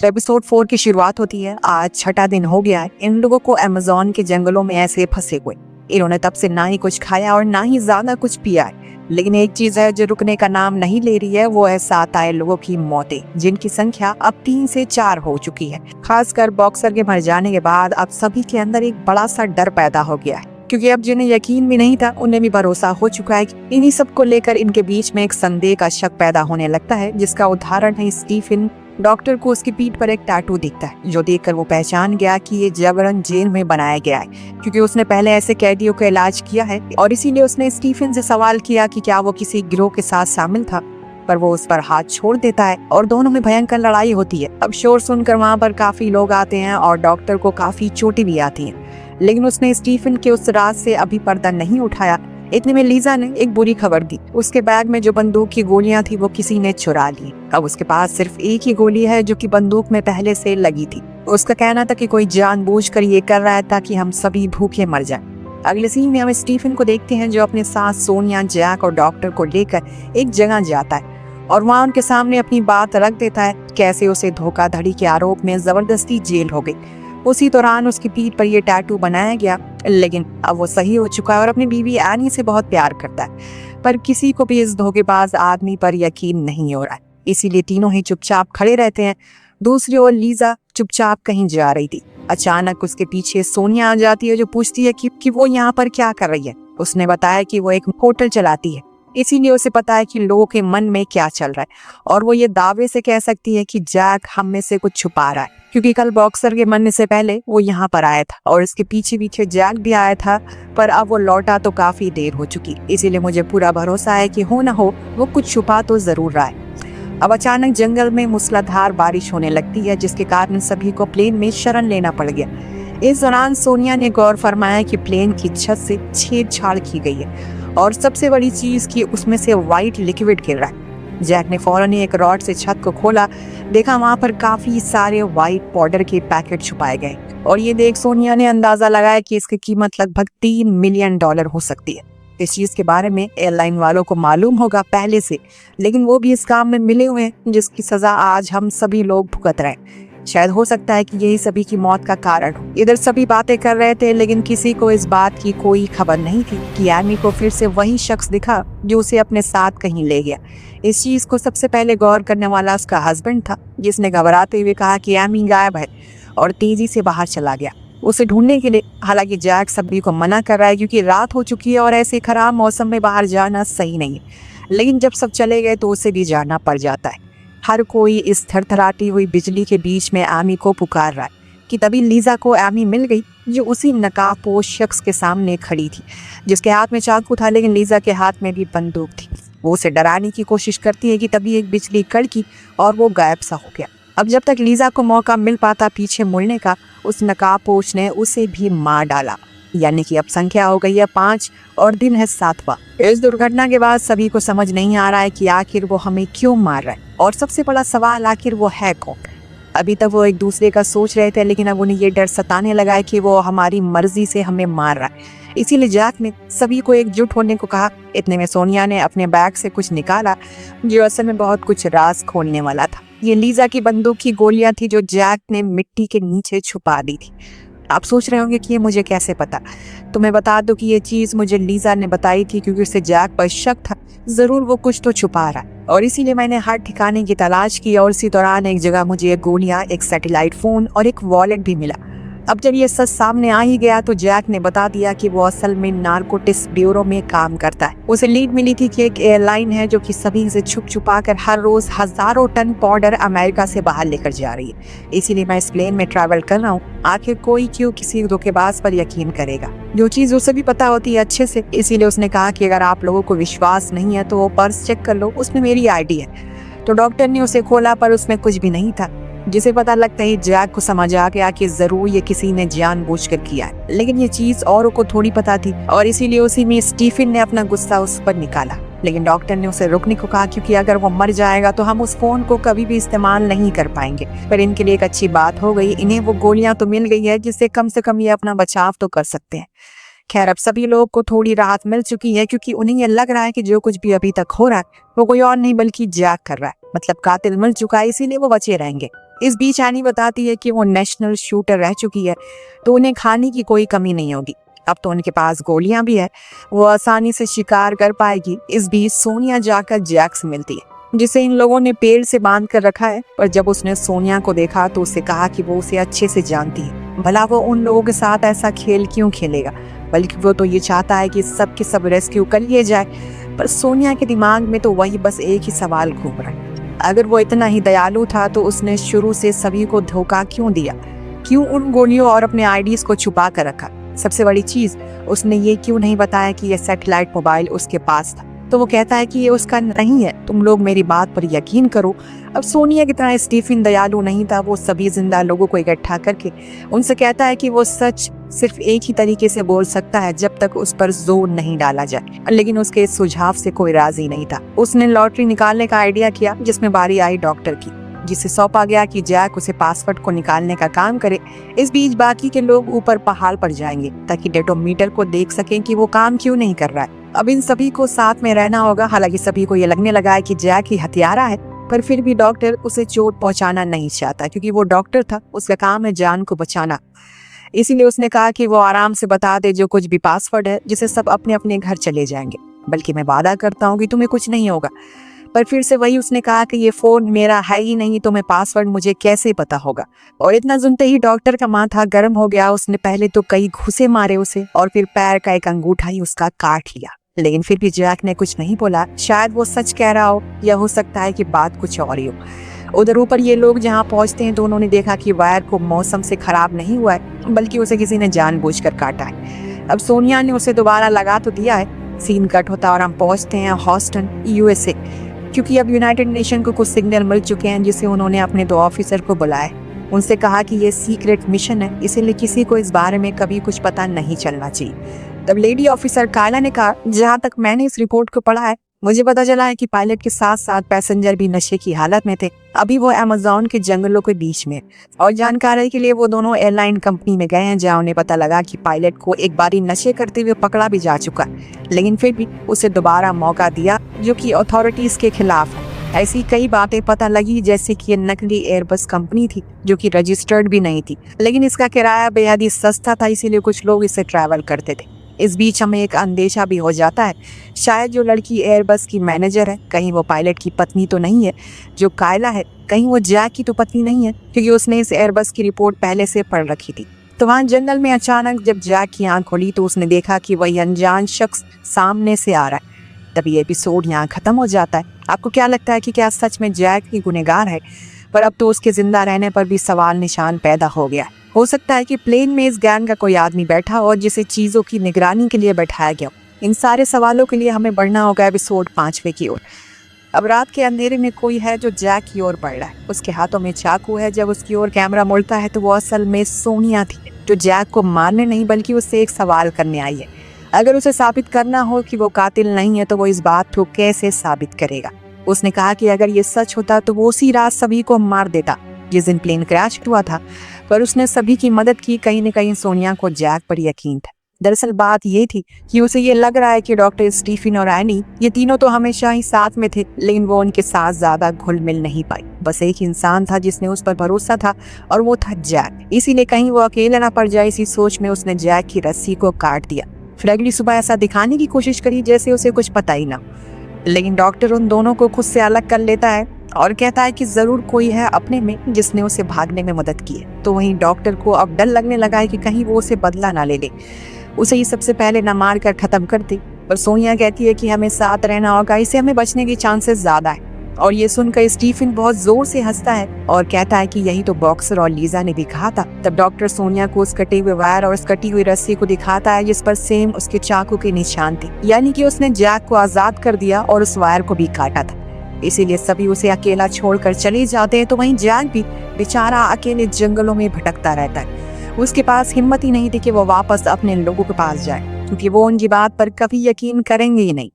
तो एपिसोड 4 की शुरुआत होती है। आज छठा दिन हो गया है इन लोगों को अमेज़न के जंगलों में ऐसे फंसे हुए। इन्होंने तब से ना ही कुछ खाया और ना ही ज्यादा कुछ पिया है। लेकिन एक चीज है जो रुकने का नाम नहीं ले रही है, वो है 7 आए लोगों की मौतें, जिनकी संख्या अब 3 से 4 हो चुकी है। खासकर बॉक्सर के मर जाने के बाद अब सभी के अंदर एक बड़ा सा डर पैदा हो गया है, क्योंकि अब जिन्हें यकीन भी नहीं था उन्हें भी भरोसा हो चुका है कि इन्हीं सब को लेकर इनके बीच में एक संदेह का शक पैदा होने लगता है, जिसका उदाहरण है स्टीफन। डॉक्टर को उसकी पीठ पर एक टैटू दिखता है, जो देखकर वो पहचान गया कि ये जबरन जेल में बनाया गया है, क्योंकि उसने पहले ऐसे कैदियों का इलाज किया है। और इसीलिए उसने स्टीफन से सवाल किया कि क्या वो किसी गिरोह के साथ शामिल था, पर वो उस पर हाथ छोड़ देता है और दोनों में भयंकर लड़ाई होती है। अब शोर सुनकर वहाँ पर काफी लोग आते हैं और डॉक्टर को काफी चोटें भी आती हैं, लेकिन उसने स्टीफन के उस राज से अभी पर्दा नहीं उठाया। इतने में लीजा ने एक बुरी खबर दी। उसके बैग में जो बंदूक की गोलियां थी वो किसी ने चुरा ली। अब उसके पास सिर्फ एक ही गोली है जो कि बंदूक में पहले से लगी थी। उसका कहना था कि कोई जानबूझकर ये कर रहा है ताकि हम सभी भूखे मर जाएं। अगले सीन में हम स्टीफन को देखते हैं, जो अपने साथ सोनिया, जैक और डॉक्टर को लेकर एक जगह जाता है और वहाँ उनके सामने अपनी बात रख देता है, कैसे उसे धोखाधड़ी के आरोप में जबरदस्ती जेल हो गई। उसी दौरान उसकी पीठ पर यह टैटू बनाया गया, लेकिन अब वो सही हो चुका है और अपनी बीवी एनी से बहुत प्यार करता है। पर किसी को भी इस धोखेबाज आदमी पर यकीन नहीं हो रहा है, इसीलिए तीनों ही चुपचाप खड़े रहते हैं। दूसरी ओर लीजा चुपचाप कहीं जा रही थी। अचानक उसके पीछे सोनिया आ जाती है, जो पूछती है कि वो यहाँ पर क्या कर रही है। उसने बताया कि वो एक होटल चलाती है, इसीलिए उसे पता है कि लोगों के मन में क्या चल रहा है, और वो ये दावे से कह सकती है कि जैक हम में से कुछ छुपा रहा है, क्योंकि कल बॉक्सर के मरने से पहले वो यहाँ पर आया था और इसके पीछे पीछे जैक भी आया था, पर अब वो लौटा तो काफी देर हो चुकी। इसीलिए मुझे पूरा भरोसा है कि हो ना हो वो कुछ छुपा तो जरूर रहा है। अब अचानक जंगल में मूसलाधार बारिश होने लगती है, जिसके कारण सभी को प्लेन में शरण लेना पड़ गया। इस दौरान सोनिया ने गौर फरमाया कि प्लेन की छत से छेड़छाड़ की गई है, और सबसे बड़ी चीज कि उसमें से व्हाइट लिक्विड गिर रहा है। जैक ने फौरन एक रॉड से छत को खोला, देखा वहां पर काफी सारे व्हाइट पाउडर के पैकेट छुपाए गए, और ये देख सोनिया ने अंदाजा लगाया कि इसकी कीमत लगभग $3 मिलियन हो सकती है। इस चीज के बारे में एयरलाइन वालों को मालूम होगा पहले से, लेकिन वो भी इस काम में मिले हुए हैं, जिसकी सजा आज हम सभी लोग भुगत रहे हैं। शायद हो सकता है कि यही सभी की मौत का कारण हो। इधर सभी बातें कर रहे थे, लेकिन किसी को इस बात की कोई खबर नहीं थी कि एमी को फिर से वही शख्स दिखा जो उसे अपने साथ कहीं ले गया। इस चीज को सबसे पहले गौर करने वाला उसका हस्बैंड था, जिसने घबराते हुए कहा कि एमी गायब है, और तेजी से बाहर चला गया उसे ढूंढने के लिए। हालांकि जैक सभी को मना कर रहा है, क्योंकि रात हो चुकी है और ऐसे खराब मौसम में बाहर जाना सही नहीं है। लेकिन जब सब चले गए तो उसे भी जाना पड़ जाता है। हर कोई इस थरथराती हुई बिजली के बीच में एमी को पुकार रहा है कि तभी लीजा को एमी मिल गई, जो उसी नकाबपोश शख्स के सामने खड़ी थी, जिसके हाथ में चाकू था, लेकिन लीजा के हाथ में भी बंदूक थी। वो उसे डराने की कोशिश करती है कि तभी एक बिजली कड़की और वो गायब सा हो गया। अब जब तक लीजा को मौका मिल पाता पीछे मुड़ने का, उस नकाबपोश ने उसे भी मार डाला। यानी कि अब संख्या हो गई है 5 और दिन है 7वां। इस दुर्घटना के बाद सभी को समझ नहीं आ रहा है कि आखिर वो हमें क्यों मार रहा है, और सबसे बड़ा सवाल आखिर वो है कौन। अभी तक वो एक दूसरे का सोच रहे थे, लेकिन अब उन्हें ये डर सताने लगा है कि वो हमारी मर्जी से हमें मार रहा है। इसीलिए जैक ने सभी को एकजुट होने को कहा। इतने में सोनिया ने अपने बैग से कुछ निकाला, जो असल में बहुत कुछ राज खोलने वाला था। ये लीजा की बंदूक की गोलियां थी, जो जैक ने मिट्टी के नीचे छुपा दी थी। आप सोच रहे होंगे कि ये मुझे कैसे पता, तो मैं बता दूं कि ये चीज मुझे लीजा ने बताई थी, क्योंकि उसे जैक पर शक था, जरूर वो कुछ तो छुपा रहा है, और इसीलिए मैंने हर ठिकाने की तलाश की, और इसी दौरान एक जगह मुझे एक गोलियां, एक सैटेलाइट फोन और एक वॉलेट भी मिला। अब जब ये सच सामने आ ही गया तो जैक ने बता दिया कि वो असल में नारकोटिक्स ब्यूरो में काम करता है। उसे लीड मिली थी कि एक एयरलाइन है जो कि सभी से छुप छुपा कर हर रोज हजारों टन पाउडर अमेरिका से बाहर लेकर जा रही है। इसीलिए मैं इस प्लेन में ट्रैवल कर रहा हूँ। आखिर कोई क्यों किसी धोखेबाज पर यकीन करेगा, जो चीज उसे भी पता होती है अच्छे से। इसीलिए उसने कहा कि अगर आप लोगों को विश्वास नहीं है तो वो पर्स चेक कर लो, उसमें मेरी ID है। तो डॉक्टर ने उसे खोला, पर उसमें कुछ भी नहीं था, जिसे पता लगता ही जैक को समझ आ गया कि जरूर ये किसी ने जानबूझकर किया है। लेकिन ये चीज औरों को थोड़ी पता थी, और इसीलिए उसी में स्टीफन ने अपना गुस्सा उस पर निकाला। लेकिन डॉक्टर ने उसे रुकने को कहा, क्योंकि अगर वो मर जाएगा तो हम उस फोन को कभी भी इस्तेमाल नहीं कर पाएंगे। पर इनके लिए एक अच्छी बात हो गई, इन्हें वो गोलियां तो मिल गई है, जिससे कम से कम ये अपना बचाव तो कर सकते हैं। खैर, अब सभी लोग को थोड़ी राहत मिल चुकी है, क्योंकि उन्हें ये लग रहा है कि जो कुछ भी अभी तक हो रहा है वो कोई और नहीं बल्कि जैक कर रहा है। मतलब कातिल मिल चुका है, इसीलिए वो बचे रहेंगे। इस बीच एनी बताती है कि वो नेशनल शूटर रह चुकी है, तो उन्हें खाने की कोई कमी नहीं होगी। अब तो उनके पास गोलियां भी है, वो आसानी से शिकार कर पाएगी। इस बीच सोनिया जाकर जैक से मिलती है, जिसे इन लोगों ने पेड़ से बांध कर रखा है। पर जब उसने सोनिया को देखा तो उससे कहा कि वो उसे अच्छे से जानती है, भला वो उन लोगों के साथ ऐसा खेल क्यों खेलेगा, बल्कि वो तो ये चाहता है कि सब के सब रेस्क्यू कर लिए जाए। पर सोनिया के दिमाग में तो वही बस एक ही सवाल घूम रहा है, अगर वो इतना ही दयालु था तो उसने शुरू से सभी को धोखा क्यों दिया, क्यों उन गोलियों और अपने आईडीज को छुपा कर रखा। सबसे बड़ी चीज, उसने ये क्यों नहीं बताया कि यह सैटेलाइट मोबाइल उसके पास था। तो वो कहता है कि ये उसका नहीं है, तुम लोग मेरी बात पर यकीन करो। अब सोनिया की तरह स्टीफन दयालु नहीं था, वो सभी जिंदा लोगों को इकट्ठा करके उनसे कहता है कि वो सच सिर्फ एक ही तरीके से बोल सकता है जब तक उस पर जोर नहीं डाला जाए। लेकिन उसके इस सुझाव से कोई राजी नहीं था। उसने लॉटरी निकालने का आइडिया किया, जिसमें बारी आई डॉक्टर की, जिसे सौंपा गया कि जैक उसे पासवर्ड को निकालने का काम करे। इस बीच बाकी के लोग ऊपर पहाड़ पर जाएंगे ताकि डेटोमीटर को देख सकें कि वो काम क्यों नहीं कर रहा है। अब इन सभी को साथ में रहना होगा। हालांकि सभी को ये लगने लगा है कि जैक ही हत्यारा है, पर फिर भी डॉक्टर उसे चोट पहुंचाना नहीं चाहता, क्योंकि वो डॉक्टर था, उसका काम है जान को बचाना। इसीलिए उसने कहा कि वो आराम से बता दे जो कुछ भी पासवर्ड है, जिसे सब अपने अपने घर चले जाएंगे, बल्कि मैं वादा करता हूँ कि तुम्हें कुछ नहीं होगा। पर फिर से वही उसने कहा कि ये फोन मेरा है ही नहीं, तो मैं पासवर्ड मुझे कैसे पता होगा। और इतना सुनते ही डॉक्टर का माथा गर्म हो गया। उसने पहले तो कई घुसे मारे उसे, और फिर पैर का एक अंगूठा ही उसका काट लिया। लेकिन फिर भी जैक ने कुछ नहीं बोला। शायद वो सच कह रहा हो, या हो सकता है कि बात कुछ और ही हो। उधर ऊपर ये लोग जहाँ पहुंचते हैं तो उन्होंने देखा कि वायर को मौसम से खराब नहीं हुआ है, बल्कि उसे किसी ने जानबूझकर काटा है। अब सोनिया ने उसे दोबारा लगा तो दिया है। सीन कट होता और हम पहुंचते हैं हॉस्टन, यूएसए, क्योंकि अब यूनाइटेड नेशन को कुछ सिग्नल मिल चुके हैं, जिसे उन्होंने अपने 2 ऑफिसर को बुलाया। उनसे कहा कि ये सीक्रेट मिशन है, इसीलिए किसी को इस बारे में कभी कुछ पता नहीं चलना चाहिए। तब लेडी ऑफिसर कायला ने कहा, जहाँ तक मैंने इस रिपोर्ट को पढ़ा है, मुझे पता चला है कि पायलट के साथ साथ पैसेंजर भी नशे की हालत में थे। अभी वो अमेज़न के जंगलों के बीच में, और जानकारी के लिए वो दोनों एयरलाइन कंपनी में गए हैं, जहाँ उन्हें पता लगा कि पायलट को एक बारी नशे करते हुए पकड़ा भी जा चुका, लेकिन फिर भी उसे दोबारा मौका दिया, जो कि अथॉरिटीज के खिलाफ है। ऐसी कई बातें पता लगी, जैसे कि ये नकली एयरबस कंपनी थी, जो कि रजिस्टर्ड भी नहीं थी, लेकिन इसका किराया बेहद ही सस्ता था, इसीलिए कुछ लोग इसे ट्रैवल करते थे। इस बीच हमें एक अंदेशा भी हो जाता है, शायद जो लड़की एयरबस की मैनेजर है, कहीं वो पायलट की पत्नी तो नहीं है। जो कायला है, कहीं वो जैक की तो पत्नी नहीं है, क्योंकि उसने इस एयरबस की रिपोर्ट पहले से पढ़ रखी थी। तो वहाँ जंगल में अचानक जब जैक की आंख खुली तो उसने देखा कि वही अनजान शख्स सामने से आ रहा है। तभी एपिसोड यहाँ खत्म हो जाता है। आपको क्या लगता है कि क्या सच में जैक ही गुनहगार है? पर अब तो उसके जिंदा रहने पर भी सवाल निशान पैदा हो गया। हो सकता है कि प्लेन में इस गैंग का कोई आदमी बैठा और जिसे चीजों की निगरानी के लिए बैठाया गया। इन सारे सवालों के लिए हमें बढ़ना होगा एपिसोड 5वें की ओर। अब रात के अंधेरे में कोई है जो जैक की ओर बढ़ रहा है। उसके हाथों में चाकू है। जब उसकी ओर कैमरा मुड़ता है तो वो असल में सोनिया थी, जो जैक को मारने नहीं बल्कि उससे एक सवाल करने आई है। अगर उसे साबित करना हो कि वो कातिल नहीं है तो वो इस बात को कैसे साबित करेगा? उसने कहा कि अगर ये सच होता तो वो उसी रात सभी को मार देता जिस दिन प्लेन क्रैश हुआ था। पर उसने सभी की मदद की। कहीं न कहीं सोनिया को जैक पर यकीन था। दरअसल बात ये थी कि उसे ये लग रहा है कि डॉक्टर स्टीफन और एनी, ये तीनों तो हमेशा ही साथ में थे, लेकिन वो उनके साथ ज्यादा घुल मिल नहीं पाई। बस एक इंसान था जिसने उस पर भरोसा था, और वो था जैक। इसीलिए कहीं वो अकेला ना पड़ जाए, इसी सोच में उसने जैक की रस्सी को काट दिया। फिर अगली सुबह ऐसा दिखाने की कोशिश करी जैसे उसे कुछ पता ही ना, लेकिन डॉक्टर उन दोनों को खुद से अलग कर लेता है और कहता है कि जरूर कोई है अपने में जिसने उसे भागने में मदद की है। तो वहीं डॉक्टर को अब डर लगने लगा है कि कहीं वो उसे बदला ना ले ले, उसे ही सबसे पहले न मार कर खत्म कर दे। पर सोनिया कहती है कि हमें साथ रहना होगा, इससे हमें बचने की चांसेस ज्यादा है। और ये सुनकर स्टीफन बहुत जोर से हंसता है और कहता है कि यही तो बॉक्सर और लीजा ने भी कहा था। तब डॉक्टर सोनिया को उस कटे हुए वायर और उस कटी हुई रस्सी को दिखाता है जिस पर सेम उसके चाकू के निशान थे, यानी कि उसने जैक को आजाद कर दिया और उस वायर को भी काटा था। इसीलिए सभी उसे अकेला छोड़कर चले जाते हैं। तो वहीं जैक भी बेचारा अकेले जंगलों में भटकता रहता है। उसके पास हिम्मत ही नहीं थी कि वो वापस अपने लोगों के पास जाए, क्योंकि वो उनकी बात पर कभी यकीन करेंगे ही नहीं।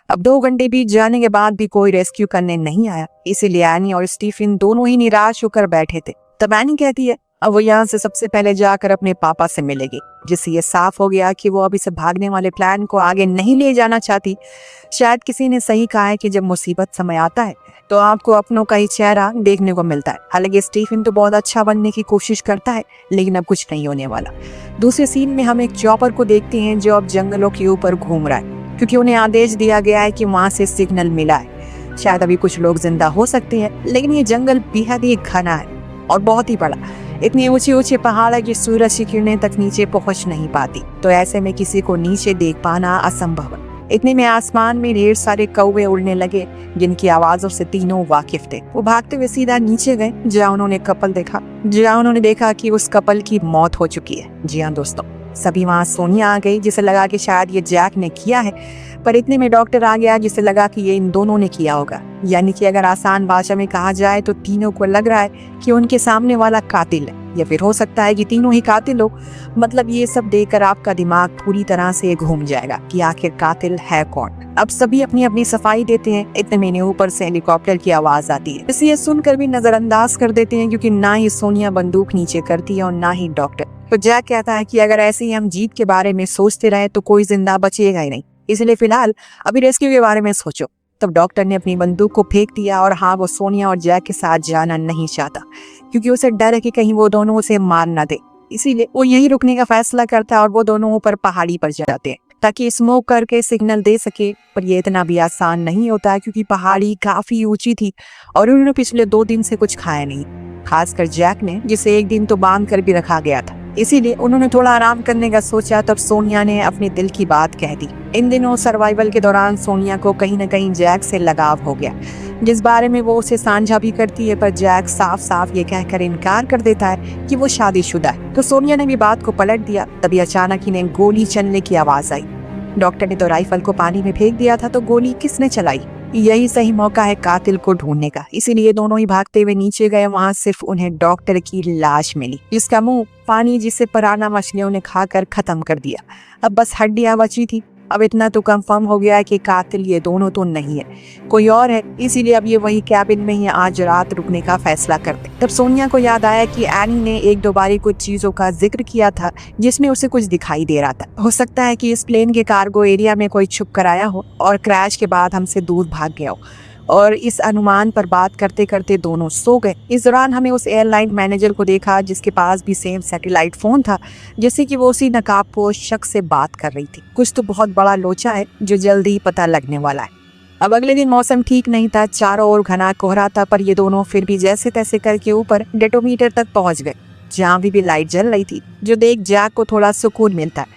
अब 2 घंटे बीत जाने के बाद भी कोई रेस्क्यू करने नहीं आया। इसीलिए एनी और स्टीफन दोनों ही निराश होकर बैठे थे। तब एनी कहती है, अब वो यहाँ से सबसे पहले जाकर अपने पापा से मिलेगी, जिससे ये साफ हो गया कि वो अब इसे भागने वाले प्लान को आगे नहीं ले जाना चाहती। शायद किसी ने सही कहा है कि जब मुसीबत समय आता है तो आपको अपनों का ही चेहरा देखने को मिलता है। हालांकि स्टीफन तो बहुत अच्छा बनने की कोशिश करता है, लेकिन अब कुछ नहीं होने वाला। दूसरे सीन में हम एक चॉपर को देखते हैं जो अब जंगलों के ऊपर घूम रहा है, क्योंकि उन्हें आदेश दिया गया है कि वहां से सिग्नल मिला है। शायद अभी कुछ लोग जिंदा हो सकते हैं, लेकिन ये जंगल बेहद ही घना है और बहुत ही बड़ा। इतने ऊंचे ऊंचे पहाड़ है कि सूरज की किरणें तक नीचे पहुंच नहीं पाती, तो ऐसे में किसी को नीचे देख पाना असंभव है। इतने में आसमान में ढेर सारे कौवे उड़ने लगे, जिनकी आवाजों से तीनों वाकिफ थे। वो भागते हुए सीधा नीचे गए, जहाँ उन्होंने देखा कि उस कपल की मौत हो चुकी है। जी हाँ दोस्तों, सभी वहाँ सोनिया आ गई, जिसे लगा कि शायद ये जैक ने किया है, पर इतने में डॉक्टर आ गया, जिसे लगा कि ये इन दोनों ने किया होगा। यानी कि अगर आसान भाषा में कहा जाए तो तीनों को लग रहा है कि उनके सामने वाला कातिल है, या फिर हो सकता है कि तीनों ही कातिल हो। मतलब ये सब देखकर आपका दिमाग पूरी तरह से घूम जाएगा कि आखिर कातिल है कौन। अब सभी अपनी अपनी सफाई देते हैं। इतने में ऊपर से हेलीकॉप्टर की आवाज आती है, इसे सुनकर भी नजरअंदाज कर देते हैं, क्योंकि ना ही सोनिया बंदूक नीचे करती है और ना ही डॉक्टर। तो जैक कहता है कि अगर ऐसे ही हम जीत के बारे में सोचते रहे तो कोई जिंदा बचेगा ही नहीं, इसलिए फिलहाल अभी रेस्क्यू के बारे में सोचो। तब डॉक्टर ने अपनी बंदूक को फेंक दिया, और हाँ, वो सोनिया और जैक के साथ जाना नहीं चाहता, क्योंकि उसे डर है कि कहीं वो दोनों उसे मार ना दे। इसीलिए वो यहीं रुकने का फैसला करता है और वो दोनों ऊपर पहाड़ी पर जाते हैं ताकि स्मोक करके सिग्नल दे सके। पर ये इतना भी आसान नहीं होता, क्योंकि पहाड़ी काफी ऊंची थी और उन्होंने पिछले 2 दिन से कुछ खाया नहीं, खासकर जैक ने, जिसे एक दिन तो बांध कर भी रखा गया था। इसीलिए उन्होंने थोड़ा आराम करने का सोचा। तब सोनिया ने अपने दिल की बात कह दी। इन दिनों सर्वाइवल के दौरान सोनिया को कहीं न कहीं जैक से लगाव हो गया, जिस बारे में वो उसे साझा भी करती है, पर जैक साफ साफ ये कहकर इनकार कर देता है कि वो शादीशुदा है। तो सोनिया ने भी बात को पलट दिया। तभी अचानक इन्हें गोली चलने की आवाज आई। डॉक्टर ने तो राइफल को पानी में फेंक दिया था, तो गोली किसने चलाई? यही सही मौका है कातिल को ढूंढने का। इसीलिए दोनों ही भागते हुए नीचे गए। वहां सिर्फ उन्हें डॉक्टर की लाश मिली, जिसका मुंह पानी जिसे पुराना मछलियों ने खाकर खत्म कर दिया। अब बस हड्डियां बची थी। अब इतना तो कंफर्म हो गया है कि कातिल ये दोनों तो नहीं है, कोई और है। इसीलिए अब ये वही कैबिन में ही आज रात रुकने का फैसला करते। तब सोनिया को याद आया कि एनी ने एक दो बारी कुछ चीजों का जिक्र किया था जिसमें उसे कुछ दिखाई दे रहा था। हो सकता है कि इस प्लेन के कार्गो एरिया में कोई छुप कर आया हो और क्रैश के बाद हमसे दूर भाग गया हो। और इस अनुमान पर बात करते करते दोनों सो गए। इस दौरान हमें उस एयरलाइन मैनेजर को देखा, जिसके पास भी सेम सैटेलाइट फोन था, जैसे कि वो उसी नकाबपोश शख्स से बात कर रही थी। कुछ तो बहुत बड़ा लोचा है जो जल्दी ही पता लगने वाला है। अब अगले दिन मौसम ठीक नहीं था, चारों ओर घना कोहरा था, पर ये दोनों फिर भी जैसे तैसे करके ऊपर डेटोमीटर तक पहुंच गए, जहाँ भी लाइट जल रही थी, जो देख जैक को थोड़ा सुकून मिलता है।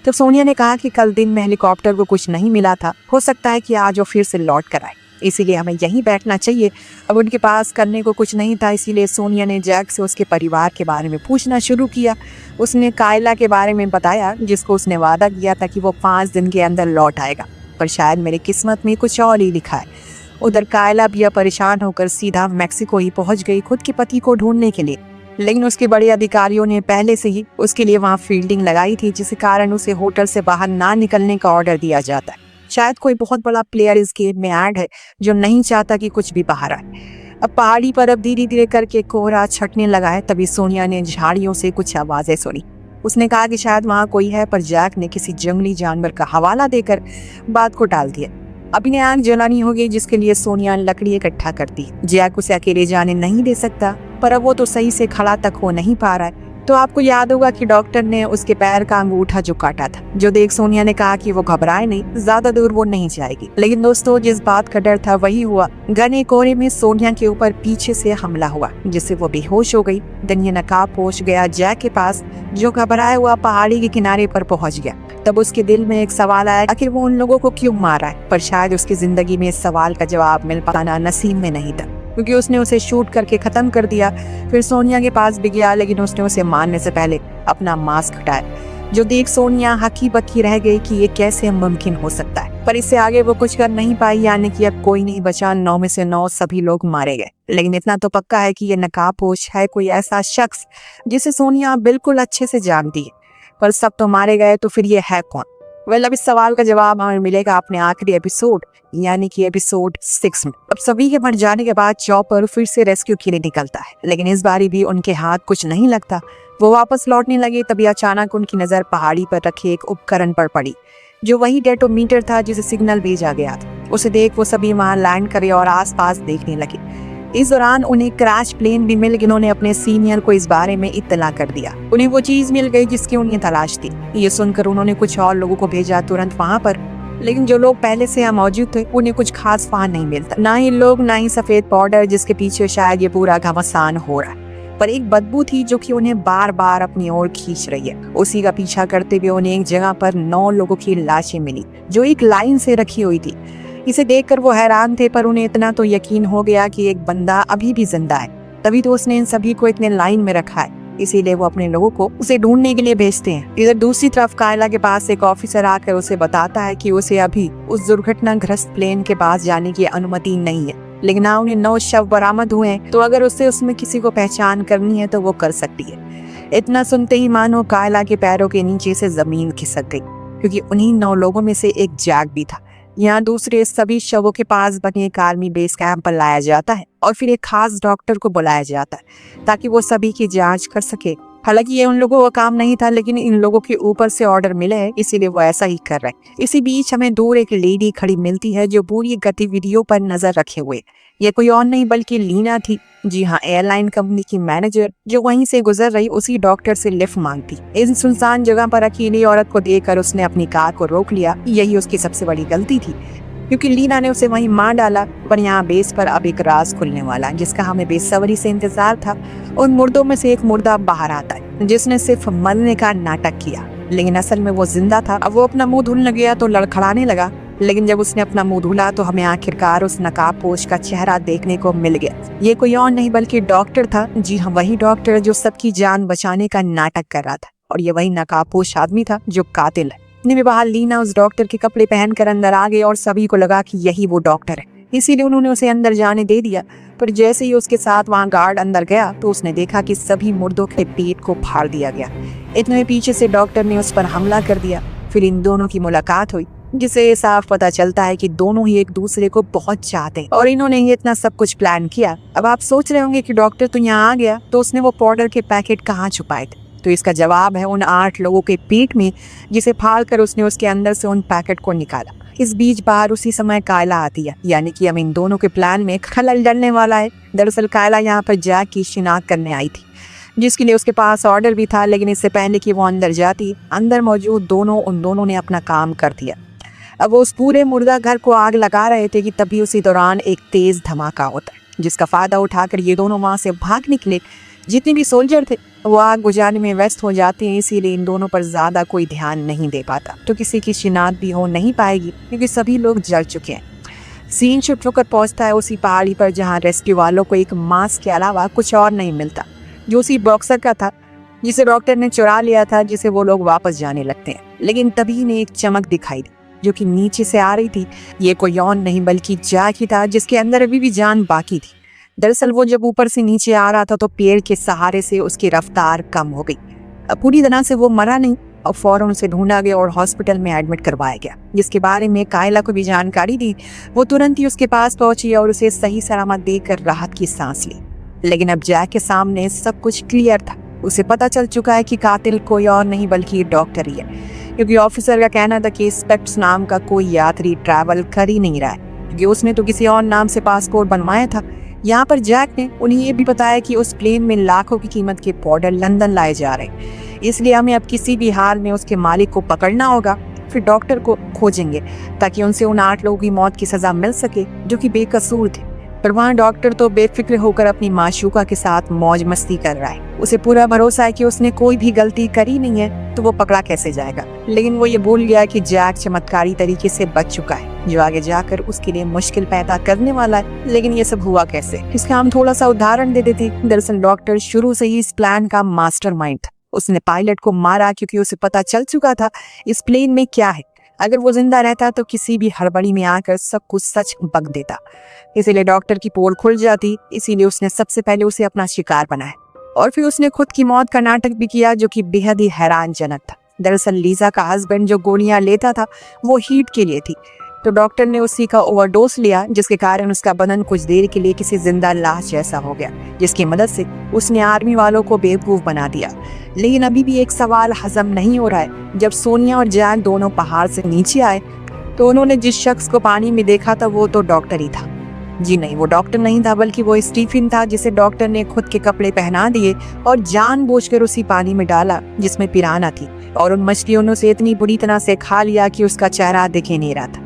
तो सोनिया ने कहा कि कल दिन में हेलीकॉप्टर को कुछ नहीं मिला था, हो सकता है कि आज वो फिर से लौट कर आए, इसीलिए हमें यहीं बैठना चाहिए। अब उनके पास करने को कुछ नहीं था, इसीलिए सोनिया ने जैक से उसके परिवार के बारे में पूछना शुरू किया। उसने कायला के बारे में बताया, जिसको उसने वादा किया था कि वो 5 दिन के अंदर लौट आएगा, पर शायद मेरी किस्मत में कुछ और ही लिखा है। उधर कायला भी परेशान होकर सीधा मैक्सिको ही पहुंच गई खुद के पति को ढूंढने के लिए, लेकिन उसके बड़े अधिकारियों ने पहले से ही उसके लिए वहाँ फील्डिंग लगाई थी, जिस कारण उसे होटल से बाहर ना निकलने का ऑर्डर दिया जाता है। शायद कोई बहुत बड़ा प्लेयर इस गेम में ऐड है जो नहीं चाहता कि कुछ भी बाहर आए। अब पहाड़ी पर अब धीरे धीरे करके कोहरा छटने लगा है। तभी सोनिया ने झाड़ियों से कुछ आवाजें सुनी। उसने कहा कि शायद वहाँ कोई है, पर जैक ने किसी जंगली जानवर का हवाला देकर बात को टाल दिया। अब इन्हें आग जलानी होगी, जिसके लिए सोनिया लकड़ी इकट्ठा करती। जैक उसे अकेले जाने नहीं दे सकता, पर अब वो तो सही से खड़ा तक हो नहीं पा रहा है। तो आपको याद होगा कि डॉक्टर ने उसके पैर का अंगूठा जो काटा था, जो देख सोनिया ने कहा कि वो घबराए नहीं, ज्यादा दूर वो नहीं जाएगी। लेकिन दोस्तों, जिस बात का डर था वही हुआ। घने कोहरे में सोनिया के ऊपर पीछे से हमला हुआ, जिससे वो बेहोश हो गई। दनिया नकाब पहुंच गया जैक के पास, जो घबराया हुआ पहाड़ी के किनारे पर पहुंच गया। तब उसके दिल में एक सवाल आया, आखिर वो उन लोगों को क्यों मारा है? पर शायद उसकी जिंदगी में इस सवाल का जवाब मिल पाना नसीब में नहीं था, क्योंकि उसने उसे शूट करके खत्म कर दिया। फिर सोनिया के पास भी गया, लेकिन उसने उसे मारने से पहले अपना मास्क हटाया, जो देख सोनिया हकी बकी रह गई कि ये कैसे मुमकिन हो सकता है। पर इससे आगे वो कुछ कर नहीं पाई, यानी कि अब कोई नहीं बचा। 9 में से 9 सभी लोग मारे गए। लेकिन इतना तो पक्का है कि ये नकाबपोश है कोई ऐसा शख्स जिसे सोनिया बिल्कुल अच्छे से जानती है। पर सब तो मारे गए, तो फिर ये है कौन? वेल, अब इस सवाल का जवाब हमें मिलेगा अपने आखिरी एपिसोड यानी कि एपिसोड 6 में। अब सभी के मर जाने के बाद चॉपर फिर से रेस्क्यू के लिए निकलता है, लेकिन इस बारी भी उनके हाथ कुछ नहीं लगता। वो वापस लौटने लगे तभी अचानक उनकी नजर पहाड़ी पर रखे एक उपकरण पर पड़ी, जो वही डेटोमीटर था जिसे सिग्नल भेजा गया था। उसे देख वो सभी वहां लैंड करे और आसपास देखने लगे। इस दौरान उन्हें क्रैश प्लेन भी मिल, जिन्होंने अपने सीनियर को इस बारे में इत्तला कर दिया। उन्हें वो चीज मिल गई जिसकी उन्हें तलाश थी। ये सुनकर उन्होंने कुछ और लोगों को भेजा तुरंत वहां पर, लेकिन जो लोग पहले से यहाँ मौजूद थे उन्हें कुछ खास वहां नहीं मिलता। ना ही लोग, ना ही सफेद पाउडर जिसके पीछे शायद ये पूरा घमासान हो रहा है। पर एक बदबू थी जो कि उन्हें बार बार अपनी ओर खींच रही है। उसी का पीछा करते हुए उन्हें एक जगह पर 9 लोगों की लाशें मिली जो एक लाइन से रखी हुई थी। इसे देखकर वो हैरान थे, पर उन्हें इतना तो यकीन हो गया कि एक बंदा अभी भी जिंदा है। तभी तो उसने इन सभी को इतने लाइन में रखा है, इसीलिए वो अपने लोगों को उसे ढूंढने के लिए भेजते हैं। इधर दूसरी तरफ कायला के पास एक ऑफिसर आकर उसे बताता है कि उसे अभी उस दुर्घटनाग्रस्त प्लेन के पास जाने की अनुमति नहीं है, लेकिन ना उन्हें 9 शव बरामद हुए हैं, तो अगर उसे उसमें किसी को पहचान करनी है तो वो कर सकती है। इतना सुनते ही मानो कायला के पैरों के नीचे से जमीन खिसक गई, क्योंकि उन्हीं 9 लोगों में से एक जैक भी था। यहाँ दूसरे सभी शवों के पास बने एक आर्मी बेस कैंप पर लाया जाता है और फिर एक खास डॉक्टर को बुलाया जाता है ताकि वो सभी की जांच कर सके। हालांकि ये उन लोगों का काम नहीं था, लेकिन इन लोगों के ऊपर से ऑर्डर मिले है, इसीलिए वो ऐसा ही कर रहे हैं। इसी बीच हमें दूर एक लेडी खड़ी मिलती है जो पूरी गतिविधियों पर नजर रखे हुए। ये कोई और नहीं बल्कि लीना थी। जी हाँ, एयरलाइन कंपनी की मैनेजर जो वहीं से गुजर रही उसी डॉक्टर से लिफ्ट मांगती। इस सुनसान जगह पर अकेली औरत को देखकर उसने अपनी कार को रोक लिया। यही उसकी सबसे बड़ी गलती थी, क्योंकि लीना ने उसे वहीं मार डाला। पर यहाँ बेस पर अब एक राज खुलने वाला जिसका हमें बेसब्री से इंतजार था। उन मुर्दों में से एक मुर्दा बाहर आता है जिसने सिर्फ मरने का नाटक किया, लेकिन असल में वो जिंदा था। अब वो अपना मुंह धुलने गया तो लड़खड़ाने लगा, लेकिन जब उसने अपना मुंह धुला तो हमें आखिरकार उस नकाबपोश का चेहरा देखने को मिल गया। ये कोई और नहीं बल्कि डॉक्टर था। जी हाँ, वही डॉक्टर जो सबकी जान बचाने का नाटक कर रहा था, और ये वही नकाबपोश आदमी था जो कातिल है। इतने में बाहर लीना उस डॉक्टर के कपड़े पहनकर अंदर आ गई और सभी को लगा कि यही वो डॉक्टर है, इसीलिए उन्होंने उसे अंदर जाने दे दिया। पर जैसे ही उसके साथ वहाँ गार्ड अंदर गया तो उसने देखा कि सभी मुर्दों के पेट को फाड़ दिया गया। इतने में पीछे से डॉक्टर ने उस पर हमला कर दिया। फिर इन दोनों की मुलाकात हुई, जिसे साफ पता चलता है कि दोनों ही एक दूसरे को बहुत चाहते हैं और इन्होंने ये इतना सब कुछ प्लान किया। अब आप सोच रहे होंगे कि डॉक्टर तो यहाँ आ गया तो उसने वो पाउडर के पैकेट कहाँ छुपाए थे? तो इसका जवाब है उन 8 लोगों के पेट में, जिसे फाड़ कर उसने उसके अंदर से उन पैकेट को निकाला। इस बीच बाहर उसी समय कायला आती है, यानी कि अब इन दोनों के प्लान में खलल डलने वाला है। दरअसल कायला यहाँ पर जैक की शिनाख्त करने आई थी, जिसके लिए उसके पास ऑर्डर भी था, लेकिन इससे पहले कि वो अंदर जाती, अंदर मौजूद उन दोनों ने अपना काम कर दिया। अब वो उस पूरे मुर्दा घर को आग लगा रहे थे कि तभी उसी दौरान एक तेज धमाका होता है, जिसका फायदा उठाकर ये दोनों वहां से भाग निकले। जितने भी सोल्जर थे वो आग बुझाने में व्यस्त हो जाते हैं, इसीलिए इन दोनों पर ज्यादा कोई ध्यान नहीं दे पाता। तो किसी की शिनाख्त भी हो नहीं पाएगी क्योंकि सभी लोग जल चुके हैं। सीन शिफ्ट होकर पहुंचता है उसी पहाड़ी पर जहां रेस्क्यू वालों को एक मास्क के अलावा कुछ और नहीं मिलता, जो उसी बॉक्सर का था जिसे डॉक्टर ने चुरा लिया था, जिसे वो लोग वापस जाने लगते हैं। लेकिन तभी ने एक चमक दिखाई दी जो कि नीचे से आ रही थी। ये कोई और नहीं बल्कि जैक ही था, जिसके अंदर अभी भी जान बाकी थी। दरअसल वो जब ऊपर से नीचे आ रहा था तो पेड़ के सहारे से उसकी रफ्तार कम हो गई। अब पूरी तरह से वो मरा नहीं और फौरन उसे ढूंढा गया और हॉस्पिटल में एडमिट करवाया गया, जिसके बारे में कायला को भी जानकारी दी। वो तुरंत ही उसके पास पहुंची और उसे सही सलामत देखकर राहत की सांस ली। लेकिन अब जैक के सामने सब कुछ क्लियर था। उसे पता चल चुका है कि कातिल कोई और नहीं बल्कि डॉक्टर ही है, क्योंकि ऑफिसर का कहना था कि स्पेक्ट्स नाम का कोई यात्री ट्रैवल कर ही नहीं रहा है, क्योंकि उसने तो किसी और नाम से पासपोर्ट बनवाया था। यहाँ पर जैक ने उन्हें ये भी बताया कि उस प्लेन में लाखों की कीमत के पाउडर लंदन लाए जा रहे हैं, इसलिए हमें अब किसी भी हाल में उसके मालिक को पकड़ना होगा। फिर डॉक्टर को खोजेंगे ताकि उनसे उन 8 लोगों की मौत की सजा मिल सके जो कि बेकसूर थे। पर वहाँ डॉक्टर तो बेफिक्र होकर अपनी माशूका के साथ मौज मस्ती कर रहा है। उसे पूरा भरोसा है कि उसने कोई भी गलती करी नहीं है, तो वो पकड़ा कैसे जाएगा। लेकिन वो ये भूल गया कि जैक चमत्कारी तरीके से बच चुका है, जो आगे जाकर उसके लिए मुश्किल पैदा करने वाला है। लेकिन ये सब हुआ कैसे, इसका हम थोड़ा सा उदाहरण दे देते। दरअसल डॉक्टर शुरू से ही इस प्लान का मास्टरमाइंड था। उसने पायलट को मारा क्योंकि उसे पता चल चुका था इस प्लेन में क्या है। अगर वो जिंदा रहता तो किसी भी हड़बड़ी में आकर सब कुछ सच बक देता, इसीलिए डॉक्टर की पोल खुल जाती। इसीलिए उसने सबसे पहले उसे अपना शिकार बनाया और फिर उसने खुद की मौत का नाटक भी किया, जो कि बेहद ही हैरानजनक था। दरअसल लीजा का हस्बैंड जो गोलियां लेता था वो हीट के लिए थी, तो डॉक्टर ने उसी का ओवरडोज लिया, जिसके कारण उसका बदन कुछ देर के लिए किसी जिंदा लाश जैसा हो गया, जिसकी मदद से उसने आर्मी वालों को बेवकूफ बना दिया। लेकिन अभी भी एक सवाल हजम नहीं हो रहा है। जब सोनिया और जैक दोनों पहाड़ से नीचे आए तो उन्होंने जिस शख्स को पानी में देखा था वो तो डॉक्टर ही था। जी नहीं, वो डॉक्टर नहीं था, बल्कि वो स्टीफन था, जिसे डॉक्टर ने खुद के कपड़े पहना दिए और जानबूझकर उसी पानी में डाला जिसमें पिराना थी, और उन मछलियों ने उसे इतनी बुरी तरह से खा लिया कि उसका चेहरा दिखे नहीं रहा था।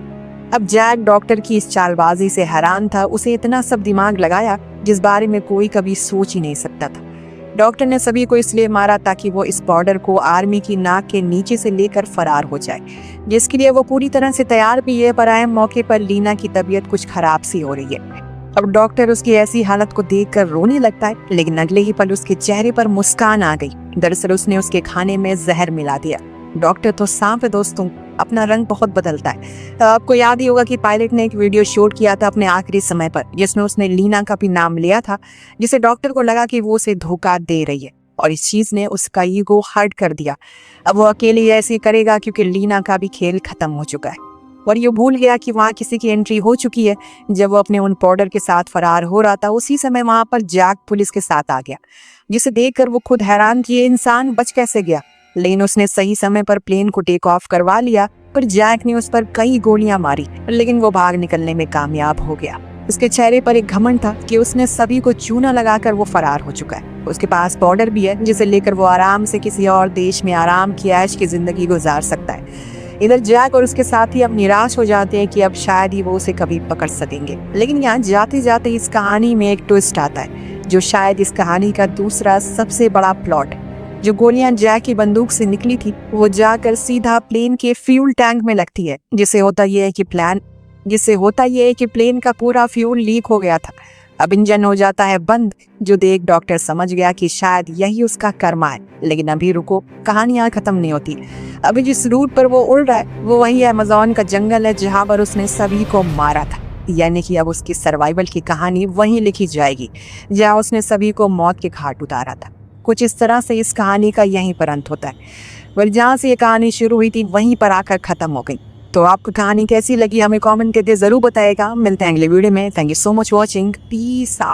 अब जैक डॉक्टर की इस चालबाजी से हैरान था। उसे इतना सब दिमाग लगाया जिस बारे में कोई कभी सोच ही नहीं सकता था। डॉक्टर ने सभी को इसलिए मारा ताकि वो इस पाउडर को आर्मी की नाक के नीचे से लेकर फरार हो जाए, जिसके लिए वो पूरी तरह से तैयार भी है। पर आए मौके पर लीना की तबीयत कुछ खराब सी हो रही है। अब डॉक्टर उसकी ऐसी हालत को देखकर रोने लगता है, लेकिन अगले ही पल उसके चेहरे पर मुस्कान आ गई। दरअसल उसने उसके खाने में जहर मिला दिया। डॉक्टर तो सांप है दोस्तों, अपना रंग बहुत बदलता है। आपको याद ही होगा कि पायलट ने एक वीडियो शूट किया था अपने आखिरी समय पर, जिसमें उसने लीना का भी नाम लिया था, जिसे डॉक्टर को लगा कि वो उसे धोखा दे रही है, और इस चीज ने उसका ईगो हर्ट कर दिया। अब वो अकेले ऐसे करेगा क्योंकि लीना का भी खेल खत्म हो चुका है, और ये भूल गया कि वहाँ किसी की एंट्री हो चुकी है। जब वो अपने उन पाउडर के साथ फरार हो रहा था, उसी समय वहां पर जैक पुलिस के साथ आ गया, जिसे देखकर वो खुद हैरान कि ये इंसान बच कैसे गया। लेकिन उसने सही समय पर प्लेन को टेक ऑफ करवा लिया, पर जैक ने उस पर कई गोलियां मारी, लेकिन वो भाग निकलने में कामयाब हो गया। उसके चेहरे पर एक घमंड था कि उसने सभी को चूना लगाकर वो फरार हो चुका है। उसके पास पाउडर भी है, जिसे लेकर वो आराम से किसी और देश में आराम की ऐश की जिंदगी गुजार सकता है। इधर जैक और उसके साथी अब निराश हो जाते हैं कि अब शायद ही वो उसे कभी पकड़ सकेंगे। लेकिन यहाँ जाते जाते इस कहानी में एक ट्विस्ट आता है, जो शायद इस कहानी का दूसरा सबसे बड़ा प्लॉट है। जो गोलियां जैक की बंदूक से निकली थी वो जाकर सीधा प्लेन के फ्यूल टैंक में लगती है, जिससे होता यह है कि प्लेन का पूरा फ्यूल लीक हो गया था। अब इंजन हो जाता है बंद, जो देख डॉक्टर समझ गया कि शायद यही उसका कर्मा है। लेकिन अभी रुको, कहानियां खत्म नहीं होती। अभी जिस रूट पर वो उड़ रहा है वो वही अमेज़न का जंगल है जहां पर उसने सभी को मारा था। यानी कि अब उसकी सर्वाइवल की कहानी वहीं लिखी जाएगी जहां उसने सभी को मौत के घाट उतारा था। कुछ इस तरह से इस कहानी का यहीं पर अंत होता है। वह जहाँ से ये कहानी शुरू हुई थी वहीं पर आकर खत्म हो गई। तो आपको कहानी कैसी लगी हमें कमेंट करके जरूर बताएगा। मिलते हैं अगले वीडियो में। Thank you so much watching. Peace out.